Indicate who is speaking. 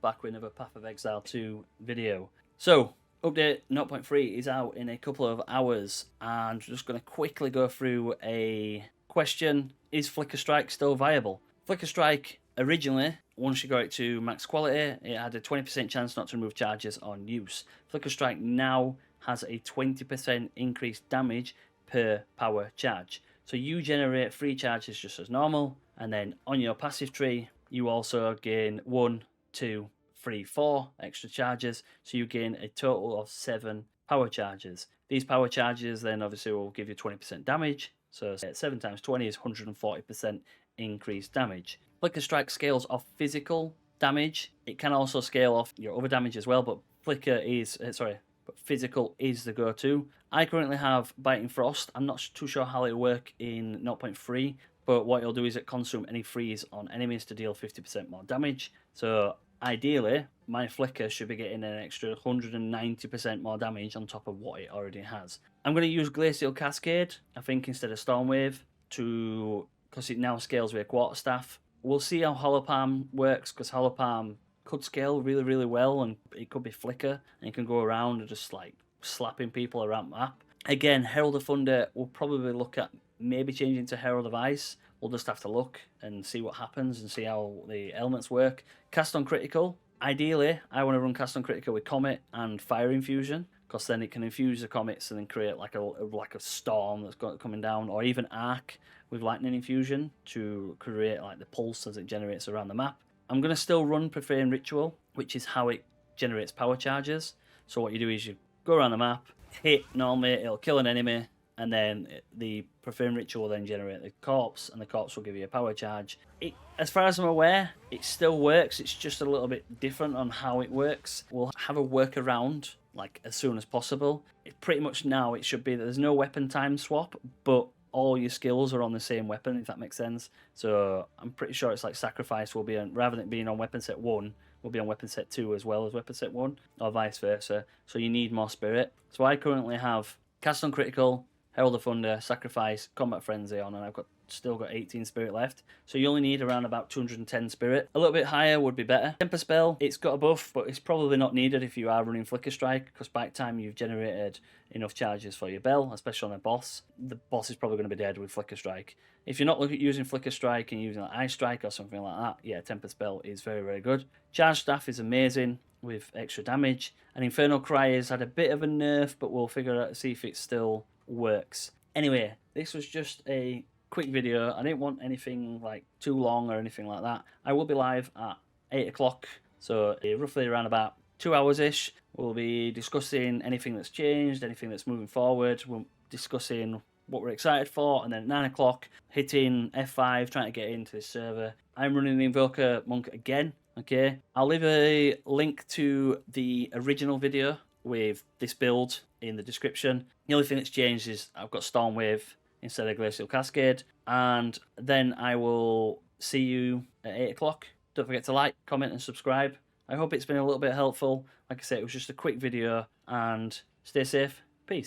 Speaker 1: back with another Path of Exile 2 video. So, update 0.3 is out in a couple of hours, and I'm just going to quickly go through a question. Is Flicker Strike still viable? Flicker Strike, originally, once you got it to max quality, it had a 20% chance not to remove charges on use. Flicker Strike now has a 20% increased damage per power charge. So you generate 3 charges just as normal, and then on your passive tree, you also gain 1, 2, 3, 4 extra charges. So you gain a total of 7 power charges. These power charges then obviously will give you 20% damage. So 7 times 20 is 140% increased damage. Flicker Strike scales off physical damage. It can also scale off your other damage as well, but physical is the go-to. I currently have Biting Frost. I'm not too sure how it'll work in 0.3, but what it'll do is it consume any freeze on enemies to deal 50% more damage. So ideally, my Flicker should be getting an extra 190% more damage on top of what it already has. I'm going to use Glacial Cascade, I think, instead of Stormwave, because it now scales with a Quarterstaff. We'll see how Hollow Palm works, because Hollow Palm could scale really, really well, and it could be Flicker, and you can go around and just like slapping people around the map. Again, Herald of Thunder, we'll probably look at maybe changing to Herald of Ice. We'll just have to look and see what happens and see how the elements work. Cast on Critical. Ideally, I want to run Cast on Critical with Comet and Fire Infusion, because then it can infuse the comets and then create like a storm that's coming down, or even Arc with Lightning Infusion to create like the pulse as it generates around the map. I'm going to still run Profane Ritual, which is how it generates power charges. So what you do is you go around the map, hit normally, it'll kill an enemy, and then the Profane Ritual will then generate the corpse, and the corpse will give you a power charge. As far as I'm aware, it still works. It's just a little bit different on how it works. We'll have a workaround like as soon as possible. Pretty much now it should be that there's no weapon time swap, but all your skills are on the same weapon, if that makes sense. So I'm pretty sure it's like Sacrifice will be on, rather than being on weapon set 1, will be on weapon set 2 as well as weapon set 1, or vice versa. So you need more spirit. So I currently have Cast on Critical, Herald of Thunder, Sacrifice, Combat Frenzy on, and I've still got 18 spirit left. So you only need around about 210 spirit. A little bit higher would be better. Temper Spell, it's got a buff, but it's probably not needed if you are running Flicker Strike, because by the time you've generated enough charges for your bell, especially on a boss, the boss is probably going to be dead with Flicker Strike. If you're not looking at using Flicker Strike and using like Ice Strike or something like that, yeah, Temper Spell is very, very good. Charge Staff is amazing with extra damage, and Infernal Cry has had a bit of a nerf, but we'll figure out, see if it still works. Anyway, this was just a quick video. I didn't want anything like too long or anything like that. I will be live at 8 o'clock, so roughly around about 2 hours-ish. We'll be discussing anything that's changed, anything that's moving forward. We're discussing what we're excited for, and then at 9 o'clock, hitting F5, trying to get into this server. I'm running the Invoker Monk again, okay? I'll leave a link to the original video with this build in the description. The only thing that's changed is I've got Stormwave instead of Glacial Cascade, and then I will see you at 8 o'clock. Don't forget to like, comment and subscribe. I hope it's been a little bit helpful. Like I said, it was just a quick video, and stay safe. Peace.